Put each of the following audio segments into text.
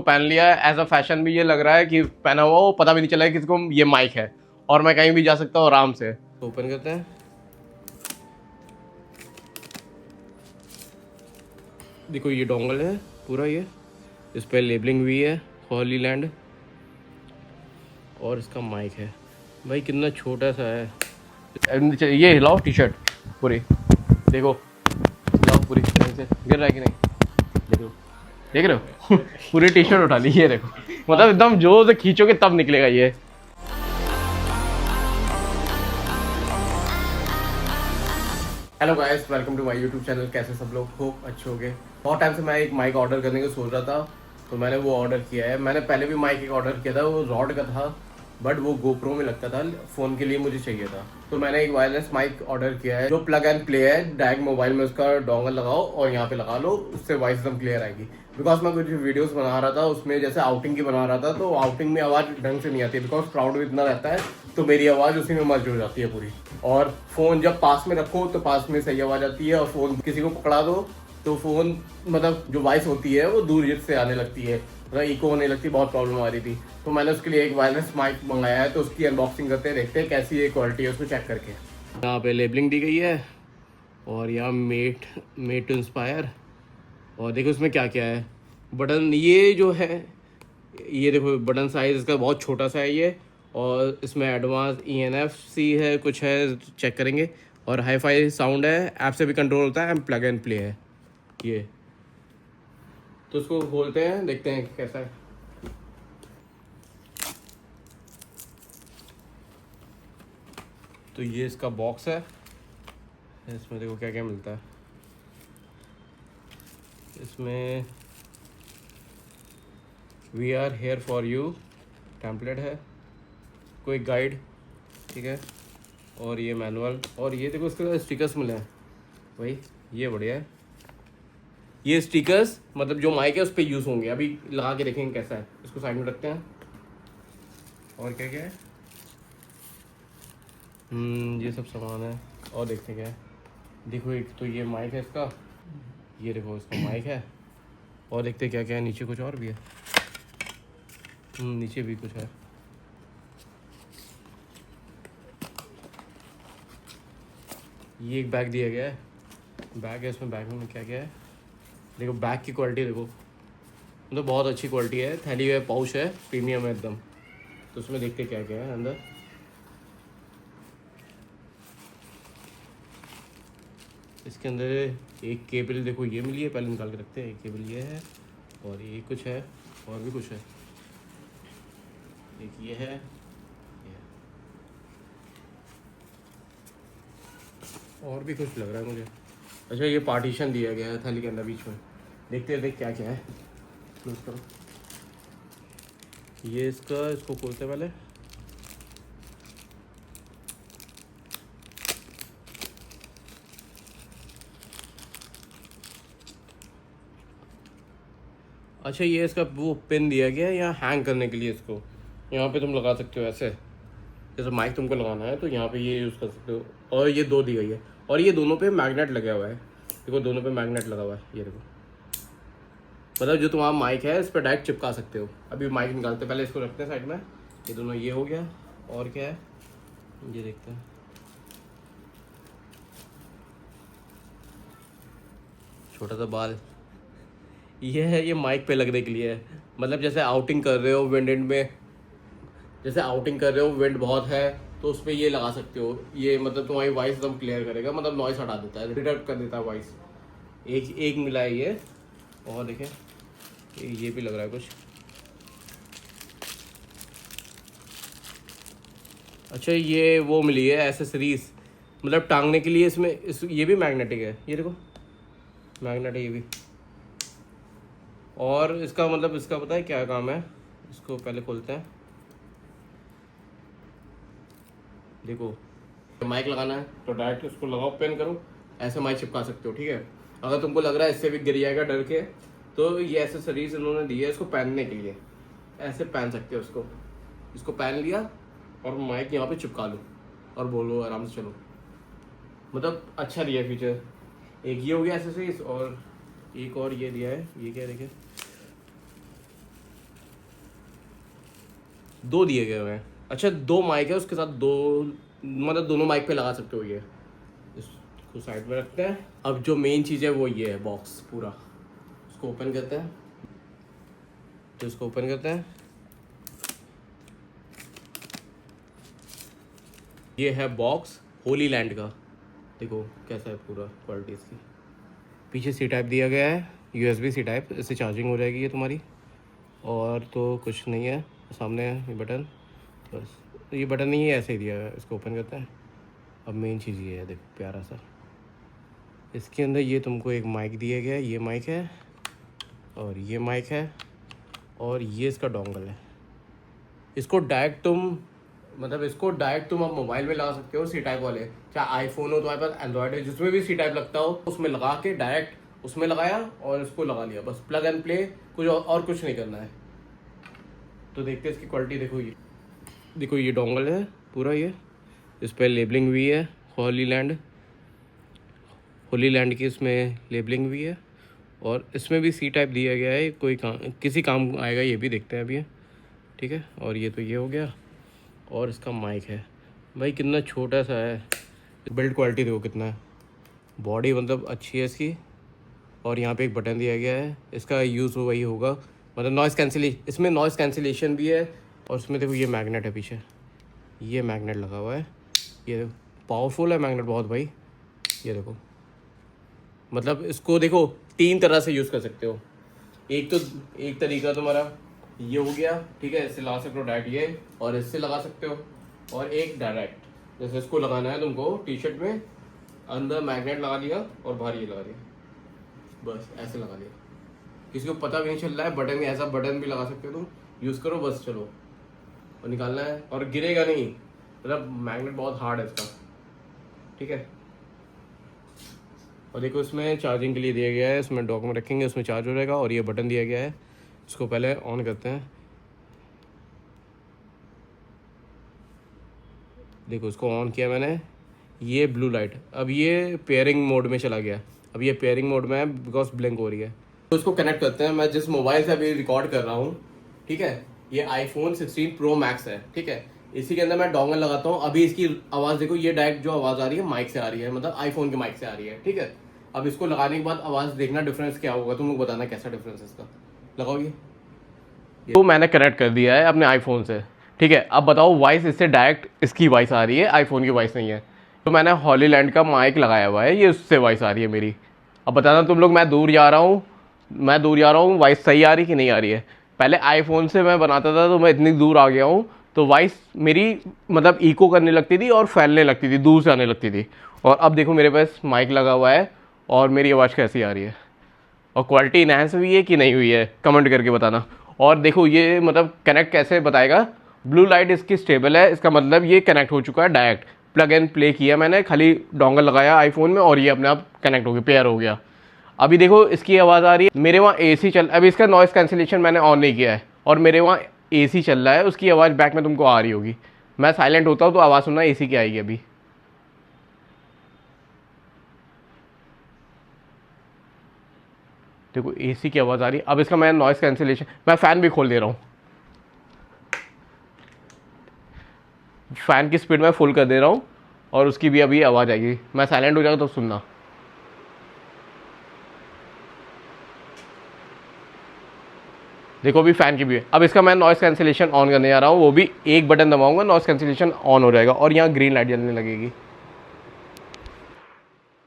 पहन लिया है एज अ फैशन भी। ये लग रहा है कि पहना हुआ हो पता भी नहीं चला है किसी को ये माइक है, और मैं कहीं भी जा सकता हूँ आराम से। ओपन करते हैं। देखो ये डोंगल है पूरा, ये इस पर लेबलिंग भी है हॉलीलैंड, और इसका माइक है। भाई कितना छोटा सा है। ये हिलाओ टी शर्ट पूरी, देखो हिलाओ पूरी तरह से, गिर रहा है कि नहीं, देखो देख रहे हो पूरी टी शर्ट उठा ली, ये देखो, मतलब एकदम जोर से खींचोगे तब निकलेगा ये। Hello guys, welcome to my YouTube channel. कैसे सब लोग, खूब अच्छे हो गए। बहुत टाइम से मैं एक माइक ऑर्डर करने को सोच रहा था, तो मैंने वो ऑर्डर किया है। मैंने पहले भी माइक एक ऑर्डर किया था, वो रॉड का था, बट वो गोप्रो में लगता था, फ़ोन के लिए मुझे चाहिए था। तो मैंने एक वायरलेस माइक ऑर्डर किया है जो प्लग एंड प्ले है। डायरेक्ट मोबाइल में उसका डोंगल लगाओ और यहाँ पे लगा लो, उससे वॉइस एकदम क्लियर आएगी। बिकॉज मैं कुछ वीडियोस बना रहा था, उसमें जैसे आउटिंग की बना रहा था, तो आउटिंग में आवाज़ ढंग से नहीं आती, बिकॉज क्राउड भी इतना रहता है, तो मेरी आवाज़ उसी में मर्ज हो जाती है पूरी। और फ़ोन जब पास में रखो तो पास में सही आवाज़ आती है, और फ़ोन किसी को पकड़ा दो तो फ़ोन मतलब जो वॉइस होती है वो दूर से आने लगती है, मतलब इको होने लगती है। बहुत प्रॉब्लम आ रही थी, तो मैंने उसके लिए एक वायरलेस माइक मंगाया है। तो उसकी अनबॉक्सिंग करते हैं, देखते हैं कैसी ये क्वालिटी है, उसको चेक करके। यहाँ पे लेबलिंग दी गई है, और यहाँ मेट मेट टू इंस्पायर, और देखो इसमें क्या क्या है। बटन ये जो है, ये देखो बटन साइज इसका बहुत छोटा सा है ये, और इसमें एडवांस ENFC है, कुछ है चेक करेंगे, और हाई फाई साउंड है, ऐप से भी कंट्रोल होता है, प्लग एंड प्ले है ये। तो इसको खोलते हैं, देखते हैं कैसा है। तो ये इसका बॉक्स है, इसमें देखो क्या क्या मिलता है। इसमें we are here for you template है, कोई गाइड, ठीक है, और ये मैनुअल, और ये देखो इसके स्टिकर्स मिले हैं भाई, ये बढ़िया है। ये स्टिकर्स मतलब जो माइक है उस पर यूज़ होंगे, अभी लगा के देखेंगे कैसा है। इसको साइड में रखते हैं। और क्या क्या है, ये सब सामान है, और देखते क्या है। देखो एक तो ये माइक है इसका, ये देखो इसका माइक है, और देखते क्या क्या है। नीचे कुछ और भी है, नीचे भी कुछ है। ये एक बैग दिया गया है, बैग है, इसमें बैग में क्या क्या है। देखो बैग की क्वालिटी देखो, मतलब बहुत अच्छी क्वालिटी है। थैली है, पाउच है, प्रीमियम है एकदम। तो उसमें देखते क्या क्या है अंदर। इसके अंदर एक केबल देखो ये मिली है, पहले निकाल के रखते हैं। एक केबल ये है, और ये कुछ है, और भी कुछ है। एक ये है, और भी कुछ लग रहा है मुझे। अच्छा ये पार्टीशन दिया गया है थाली के अंदर बीच में, देखते हैं देख क्या क्या है। क्लोज करो ये इसका, इसको खोलते हैं पहले। अच्छा ये इसका वो पिन दिया गया है यहाँ हैंग करने के लिए। इसको यहाँ पे तुम लगा सकते हो ऐसे, जैसे माइक तुमको लगाना है तो यहाँ पे ये यूज़ कर सकते हो। और ये दो दी गई है, और ये दोनों पे मैग्नेट लगा हुआ है। देखो दोनों पे मैग्नेट लगा हुआ है, ये देखो, मतलब जो तुम्हारा माइक है इस पर डायरेक्ट चिपका सकते हो। अभी माइक निकालते पहले, इसको रखते हैं साइड में। ये दोनों ये हो गया, और क्या है ये देखते हैं। छोटा सा बाल, ये है, ये माइक पे लगने के लिए है। मतलब जैसे आउटिंग कर रहे हो विंड एंड में, जैसे आउटिंग कर रहे हो, विंड बहुत है, तो उस पर ये लगा सकते हो। ये मतलब तुम्हारी वॉइस एकदम क्लियर करेगा, मतलब नॉइस हटा देता है, रिडक्ट कर देता है वॉइस। एक एक मिला है ये, और देखें ये भी लग रहा है कुछ। अच्छा ये वो मिली है एसेसरीज, मतलब टांगने के लिए। इसमें ये भी मैग्नेटिक है, ये देखो मैग्नेट है ये भी। और इसका मतलब इसका पता है क्या काम है, इसको पहले खोलते हैं। देखो माइक लगाना है तो डायरेक्ट इसको लगाओ, पेन करो, ऐसे माइक चिपका सकते हो, ठीक है। अगर तुमको लग रहा है इससे भी गिर जाएगा डर के, तो ये एसेसरीज इन्होंने दी है इसको पहनने के लिए। ऐसे पहन सकते हो इसको, इसको पहन लिया और माइक यहाँ पे चिपका लो और बोलो, आराम से चलो। मतलब अच्छा दिया फीचर। एक ये हो गया एसेसरीज, और एक और ये दिया है, ये क्या देखे, दो दिए गए हुए हैं। अच्छा, दो माइक है उसके साथ, दो मतलब दोनों माइक पे लगा सकते हो ये। इसको साइड में रखते हैं। अब जो मेन चीज़ है वो ये है, बॉक्स पूरा। इसको ओपन करते हैं, तो इसको ओपन करते हैं। ये है बॉक्स होली लैंड का। देखो कैसा है पूरा क्वालिटी इसकी। पीछे सी टाइप दिया गया है, USB सी टाइप, इससे चार्जिंग हो जाएगी ये तुम्हारी। और तो कुछ नहीं है। सामने है ये बटन, बस। ये बटन नहीं है, ऐसे ही दिया है। इसको ओपन करते हैं। अब मेन चीज़ ये है, देखो प्यारा सा। इसके अंदर ये तुमको एक माइक दिया गया है, ये माइक है और ये माइक है और ये इसका डोंगल है। इसको डायरेक्ट तुम इसको डायरेक्ट तुम अब मोबाइल में लगा सकते हो, सी टाइप वाले। चाहे आईफोन हो, तुम्हारे पास एंड्रॉयड है, जिसमें भी सी टाइप लगता हो उसमें लगा के डायरेक्ट उसमें लगाया और इसको लगा लिया, बस प्लग एंड प्ले। कुछ और कुछ नहीं करना है। तो देखते हैं इसकी क्वालिटी। देखो ये डोंगल है पूरा, ये इस पर लेबलिंग हुई है होली लैंड की, इसमें लेबलिंग हुई है। और इसमें भी सी टाइप दिया गया है, कोई काम किसी काम आएगा, ये भी देखते हैं अभी ये। ठीक है, और ये तो ये हो गया। और इसका माइक है भाई, कितना छोटा सा है। बिल्ड क्वालिटी देखो कितना है, बॉडी मतलब अच्छी है इसकी। और यहाँ पे एक बटन दिया गया है, इसका यूज़ वही होगा, मतलब नॉइज़ कैंसिलेशन, इसमें नॉइज़ कैंसिलेशन भी है। और इसमें देखो ये मैग्नेट है पीछे, ये मैग्नेट लगा हुआ है। ये पावरफुल है मैग्नेट बहुत भाई। ये देखो, मतलब इसको देखो 3 तरह से यूज़ कर सकते हो। एक तरीका तुम्हारा ये हो गया, ठीक है, इससे लगा सकते हो डायरेक्ट ये, और इससे लगा सकते हो। और एक डायरेक्ट, जैसे इसको लगाना है तुमको टी शर्ट में, अंदर मैग्नेट लगा दिया और बाहर ये लगा दिया, बस ऐसे लगा दिया। किसी को पता भी नहीं चल रहा है। बटन, ऐसा बटन भी लगा सकते हो तुम, यूज़ करो बस, चलो। और निकालना है और गिरेगा नहीं, मतलब मैग्नेट बहुत हार्ड है इसका, ठीक है। और देखो इसमें चार्जिंग के लिए दिया गया है, इसमें डॉक में रखेंगे, उसमें चार्ज हो जाएगा। और ये बटन दिया गया है, इसको पहले ऑन करते हैं। देखो इसको ऑन किया मैंने, ये ब्लू लाइट, अब ये पेयरिंग मोड में चला गया। अब ये पेयरिंग मोड में है बिकॉज ब्लिंक हो रही है। तो इसको कनेक्ट करते हैं। मैं जिस मोबाइल से अभी रिकॉर्ड कर रहा हूँ, ठीक है, ये iPhone 16 Pro Max है, ठीक है। इसी के अंदर मैं डोंगल लगाता हूँ। अभी इसकी आवाज़ देखो, ये डायरेक्ट जो आवाज़ आ रही है माइक से आ रही है, मतलब आईफोन के माइक से आ रही है, ठीक है। अब इसको लगाने के बाद आवाज़ देखना डिफरेंस क्या होगा, तुम लोग बताना कैसा डिफरेंस है इसका। लगाओगे तो मैंने कनेक्ट कर दिया है अपने आईफोन से, ठीक है। अब बताओ वॉइस इससे डायरेक्ट इसकी वॉइस आ रही है, आईफोन की वॉइस नहीं है। तो मैंने हॉली लैंड का माइक लगाया हुआ है, ये उससे वॉइस आ रही है मेरी। अब बताना तुम लोग, मैं दूर जा रहा हूँ, वॉइस सही आ रही कि नहीं आ रही है। पहले आईफोन से मैं बनाता था, तो मैं इतनी दूर आ गया हूँ तो वॉइस मेरी मतलब इको करने लगती थी और फैलने लगती थी, दूर से आने लगती थी। और अब देखो मेरे पास माइक लगा हुआ है और मेरी आवाज़ कैसी आ रही है, और क्वालिटी इनहेंस हुई है कि नहीं हुई है, कमेंट करके बताना। और देखो ये मतलब कनेक्ट कैसे बताएगा, ब्लू लाइट इसकी स्टेबल है, इसका मतलब ये कनेक्ट हो चुका है डायरेक्ट। प्लग एंड प्ले किया मैंने, खाली डोंगल लगाया आईफोन में और ये अपने आप कनेक्ट हो गया, पेयर हो गया। अभी देखो इसकी आवाज़ आ रही है, मेरे वहाँ AC चल, अभी इसका नॉइज़ कैंसिलेशन मैंने ऑन नहीं किया है और मेरे वहाँ AC चल रहा है, उसकी आवाज़ बैक में तुमको आ रही होगी। मैं साइलेंट होता हूँ तो आवाज़ सुनना AC की आएगी। अभी देखो AC की आवाज़ आ रही है। अब इसका मैं नॉइज़ कैंसिलेशन, मैं फ़ैन भी खोल दे रहा हूँ, फ़ैन की स्पीड मैं फुल कर दे रहा हूँ और उसकी भी अभी आवाज़ आएगी। मैं साइलेंट हो जाऊँगा तो सुनना। देखो अभी फ़ैन की भी है। अब इसका मैं नॉइज़ कैंसिलेशन ऑन करने जा रहा हूँ, वो भी एक बटन दबाऊंगा, नॉइज़ कैंसिलेशन ऑन हो जाएगा और यहाँ ग्रीन लाइट जलने लगेगी।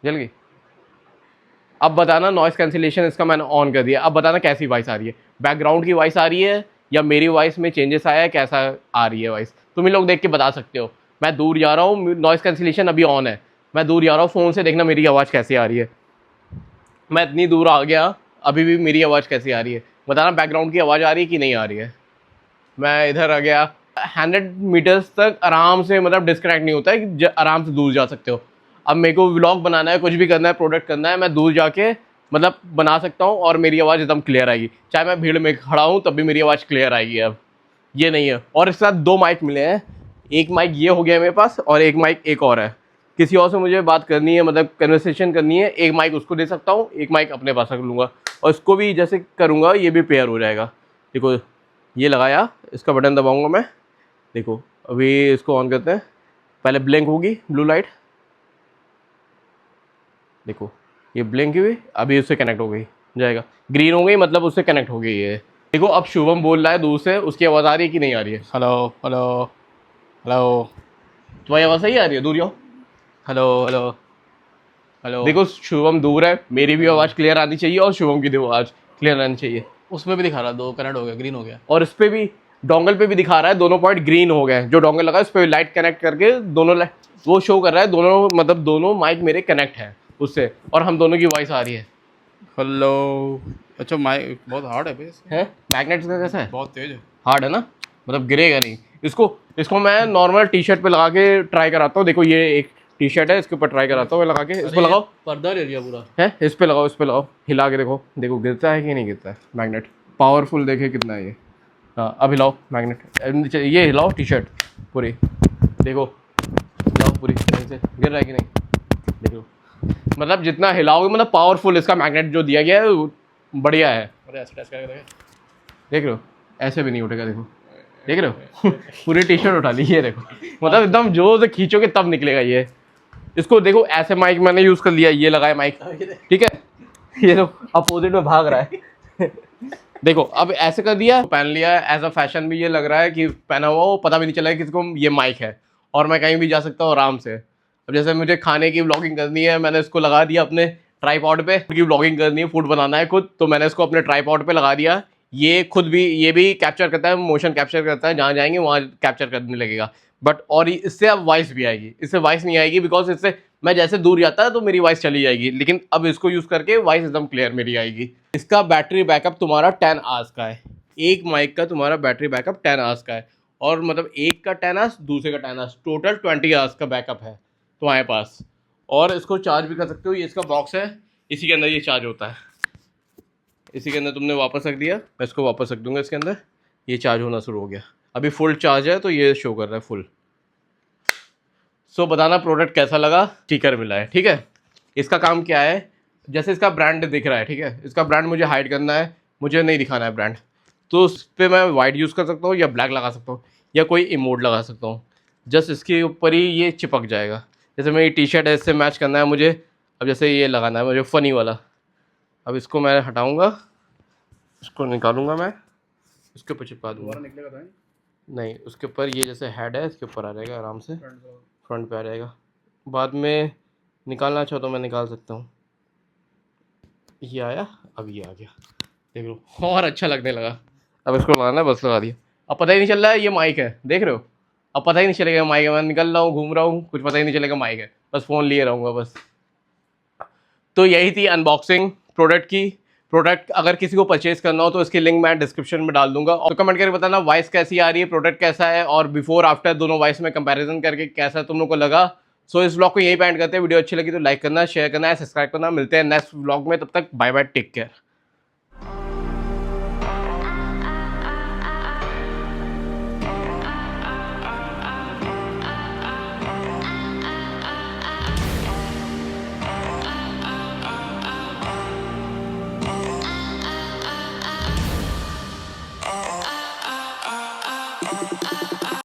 जल गई। अब बताना, नॉइज़ कैंसिलेशन इसका मैंने ऑन कर दिया। अब बताना कैसी वॉइस आ रही है, बैकग्राउंड की वॉइस आ रही है या मेरी वॉइस में चेंजेस आया है, कैसा आ रही है वॉइस, तुम ही लोग देख के बता सकते हो। मैं दूर जा रहा हूँ, नॉइज़ कैंसिलेशन अभी ऑन है, मैं दूर जा रहा हूँ, फ़ोन से देखना मेरी आवाज़ कैसी आ रही है। मैं इतनी दूर आ गया, अभी भी मेरी आवाज़ कैसी आ रही है, बताना बैकग्राउंड की आवाज़ आ रही है कि नहीं आ रही है। मैं इधर आ गया, 100 मीटर्स तक आराम से, मतलब डिस्कनेक्ट नहीं होता है कि आराम से दूर जा सकते हो। अब मेरे को व्लॉग बनाना है, कुछ भी करना है, प्रोडक्ट करना है, मैं दूर जाके मतलब बना सकता हूँ और मेरी आवाज़ एकदम क्लियर आएगी। चाहे मैं भीड़ में खड़ा हूँ तब भी मेरी आवाज़ क्लियर आएगी। अब ये नहीं है। और इसके साथ 2 माइक मिले हैं, एक माइक ये हो गया मेरे पास और एक माइक एक और है। किसी और से मुझे बात करनी है, मतलब कन्वर्सेशन करनी है, एक माइक उसको दे सकता हूँ, एक माइक अपने पास रख लूँगा और इसको भी जैसे करूँगा ये भी पेयर हो जाएगा। देखो ये लगाया, इसका बटन दबाऊँगा मैं, देखो अभी इसको ऑन करते हैं, पहले ब्लिंक होगी ब्लू लाइट, देखो ये ब्लिंक हुई, अभी उससे कनेक्ट हो गई, जाएगा ग्रीन हो गई मतलब उससे कनेक्ट हो गई ये। देखो अब शुभम बोल रहा है दूर से, उसकी आवाज़ आ रही है कि नहीं आ रही है? हेलो हेलो हेलो तुम्हारी आवाज़ सही आ रही है? दूर जाओ। Hello hello hello. देखो शुभम दूर है, मेरी भी आवाज़ क्लियर आनी चाहिए और शुभम की भी आवाज़ क्लियर आनी चाहिए। उसमें भी दिखा रहा, 2 कनेक्ट हो गया, ग्रीन हो गया। और इस पे भी डोंगल पे भी दिखा रहा है, दोनों पॉइंट ग्रीन हो गए। जो डोंगल लगा है उस पर लाइट कनेक्ट करके दोनों वो शो कर रहा है, दोनों मतलब दोनों माइक मेरे कनेक्ट है उससे, और हम दोनों की वॉइस आ रही है। हेलो। अच्छा माइक बहुत हार्ड है भाई इसका। है मैग्नेट का कैसा है? बहुत तेज है। हार्ड है ना, मतलब गिरेगा नहीं। इसको मैं नॉर्मल टी शर्ट पे लगा के ट्राई कराता हूँ। देखो ये एक टी शर्ट है, इसके ऊपर ट्राई कराता हूँ मैं लगा के। इस पे लगाओ, पर्दा ले लिया पूरा है इस पे लगाओ, इस पे लगाओ, हिला के देखो, देखो गिरता है कि नहीं गिरता है मैग्नेट। पावरफुल देखे कितना है ये। हाँ अब हिलाओ मैग्नेट, ये हिलाओ टी शर्ट पूरी, देखो हिलाओ पूरी, सही से गिर रहा है कि नहीं, देखो मतलब जितना हिलाओगे मतलब पावरफुल इसका मैग्नेट जो दिया गया है वो बढ़िया है। अरे ऐसे टेस्ट करके देख रहे हो, ऐसे भी नहीं उठेगा, देखो देख रहे हो पूरी टी शर्ट उठा ली ये, देखो मतलब एकदम जोर से खींचोगे तब निकलेगा ये। इसको देखो ऐसे माइक मैंने यूज़ कर लिया, ये लगाया माइक, ठीक है, ये तो अपोजिट में भाग रहा है देखो अब ऐसे कर दिया, पहन लिया, एज अ फैशन भी ये लग रहा है कि पहना हुआ हो, पता भी नहीं चला किसी को ये माइक है, और मैं कहीं भी जा सकता हूँ आराम से। अब जैसे मुझे खाने की व्लॉगिंग करनी है, मैंने इसको लगा दिया अपने ट्राईपॉड पे, की व्लॉगिंग करनी है, फूड बनाना है खुद, तो मैंने इसको अपने ट्राईपॉड पे लगा दिया। ये खुद भी, ये भी कैप्चर करता है, मोशन कैप्चर करता है, जहाँ जाएंगे वहाँ कैप्चर करने लगेगा। बट और इससे अब वॉइस भी आएगी, इससे वॉइस नहीं आएगी बिकॉज इससे मैं जैसे दूर जाता है तो मेरी वॉइस चली जाएगी, लेकिन अब इसको यूज़ करके वॉइस एकदम क्लियर मेरी आएगी। इसका बैटरी बैकअप तुम्हारा 10 आवर्स का है, एक माइक का तुम्हारा बैटरी बैकअप 10 आवर्स का है, और मतलब एक का 10 आवर्स, दूसरे का 10 आवर्स, टोटल 20 आवर्स का बैकअप है तुम्हारे पास। और इसको चार्ज भी कर सकते हो, ये इसका बॉक्स है, इसी के अंदर ये चार्ज होता है, इसी के अंदर तुमने वापस रख दिया, मैं इसको वापस रख दूंगा इसके अंदर, ये चार्ज होना शुरू हो गया, अभी फुल चार्ज है तो ये शो कर रहा है फुल। सो बताना प्रोडक्ट कैसा लगा, स्टिकर मिला है, ठीक है। इसका काम क्या है, जैसे इसका ब्रांड दिख रहा है, ठीक है, इसका ब्रांड मुझे हाइड करना है, मुझे नहीं दिखाना है ब्रांड, तो उस पर मैं वाइट यूज़ कर सकता हूँ या ब्लैक लगा सकता हूँ या कोई इमोट लगा सकता हूँ, जस्ट इसके ऊपर ही ये चिपक जाएगा। जैसे मेरी टी शर्ट है, इससे मैच करना है मुझे, अब जैसे ये लगाना है मुझे फ़नी वाला, अब इसको मैं हटाऊँगा, इसको निकालूंगा मैं, इसके ऊपर चिपका दूँगा, निकलेगा तो नहीं उसके ऊपर ये जैसे हेड है इसके ऊपर आ जाएगा आराम से, फ्रंट पे आ जाएगा, बाद में निकालना चाहो तो मैं निकाल सकता हूँ। ये आया, अब ये आ गया, देख लो और अच्छा लगने लगा। अब इसको लगाना है, बस लगा दिया, अब पता ही नहीं चल रहा है ये माइक है, देख रहे हो, अब पता ही नहीं चलेगा माइक है, मैं निकल रहा हूँ घूम रहा हूँ कुछ पता ही नहीं चलेगा माइक है, बस फ़ोन लिए रहूँगा बस। तो यही थी अनबॉक्सिंग प्रोडक्ट की। प्रोडक्ट अगर किसी को परचेज करना हो तो इसकी लिंक मैं डिस्क्रिप्शन में डाल दूंगा, और कमेंट करके बताना वॉइस कैसी आ रही है, प्रोडक्ट कैसा है, और बिफोर आफ्टर दोनों वॉइस में कंपैरिजन करके कैसा तुम लोग को लगा। सो इस ब्लॉग को यही एंड करते हैं, वीडियो अच्छी लगी तो लाइक करना, शेयर करना है, सब्सक्राइब करना। मिलते हैं नेक्स्ट ब्लॉग में, तब तक बाय बाय, टेक केयर।